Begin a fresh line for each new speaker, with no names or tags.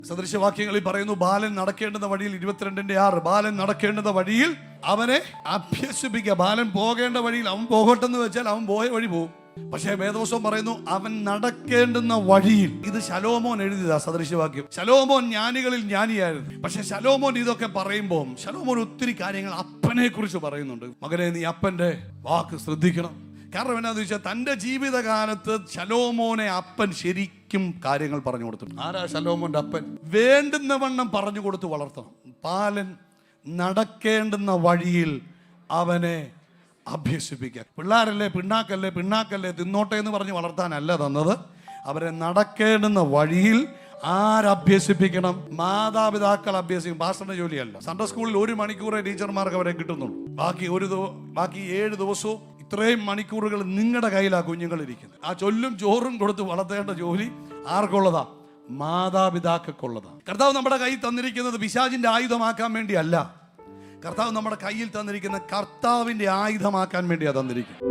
സദൃശവാക്യങ്ങളിൽ പറയുന്നു, ബാലൻ നടക്കേണ്ടുന്ന വഴിയിൽ 22:6 ബാലൻ നടക്കേണ്ടുന്ന വഴിയിൽ അവനെ അഭ്യസിപ്പിക്കുക. ബാലൻ പോകേണ്ട വഴിയിൽ അവൻ പോകട്ടെന്ന് വെച്ചാൽ അവൻ പോയ വഴി പോകും. പക്ഷേ വേദവസ്വം പറയുന്നു അവൻ നടക്കേണ്ടുന്ന വഴിയിൽ. ഇത് ശലോമോൻ എഴുതിയതാ സദൃശവാക്യം. ശലോമോൻ ജ്ഞാനികളിൽ ജ്ഞാനിയായിരുന്നു. പക്ഷെ ശലോമോൻ ഇതൊക്കെ പറയുമ്പോൾ ശലോമോൻ ഒത്തിരി കാര്യങ്ങൾ അപ്പനെ കുറിച്ച് പറയുന്നുണ്ട്. മകനെ, നീ അപ്പന്റെ വാക്ക് ശ്രദ്ധിക്കണം. കാരണം എന്നാന്ന് വെച്ചാൽ തൻ്റെ ജീവിതകാലത്ത് ശലോമോനെ അപ്പൻ ശരിക്കും കാര്യങ്ങൾ പറഞ്ഞു കൊടുത്തു. ആരാ ശലോമോന്റെ അപ്പൻ? വേണ്ടുന്ന വണ്ണം പറഞ്ഞു കൊടുത്ത് വളർത്തണം. ബാലൻ നടക്കേണ്ടുന്ന വഴിയിൽ അവനെ അഭ്യസിപ്പിക്കാൻ. പിള്ളേരല്ലേ, പിണ്ണാക്കല്ലേ തിന്നോട്ടെ എന്ന് പറഞ്ഞ് വളർത്താനല്ല തന്നത്. അവരെ നടക്കേണ്ടുന്ന വഴിയിൽ ആരഭ്യസിപ്പിക്കണം? മാതാപിതാക്കൾ അഭ്യസിക്കും. പാസ്റ്ററിന്റെ ജോലിയല്ല. സൺഡേ സ്കൂളിൽ 1 മണിക്കൂറേ ടീച്ചർമാർക്ക് അവരെ കിട്ടുന്നുള്ളൂ. ബാക്കി 7 ദിവസവും ഇത്രയും മണിക്കൂറുകൾ നിങ്ങളുടെ കയ്യിലാ കുഞ്ഞുങ്ങളിരിക്കുന്നത്. ആ ചൊല്ലും ചോറും കൊടുത്ത് വളർത്തേണ്ട ജോലി ആർക്കുള്ളതാ? മാതാപിതാക്കൾക്കുള്ളതാ. കർത്താവ് നമ്മുടെ കയ്യിൽ തന്നിരിക്കുന്നത് പിശാചിന്റെ ആയുധമാക്കാൻ വേണ്ടിയല്ല. കർത്താവ് നമ്മുടെ കയ്യിൽ തന്നിരിക്കുന്ന കർത്താവിന്റെ ആയുധമാക്കാൻ വേണ്ടിയാ തന്നിരിക്കുന്നത്.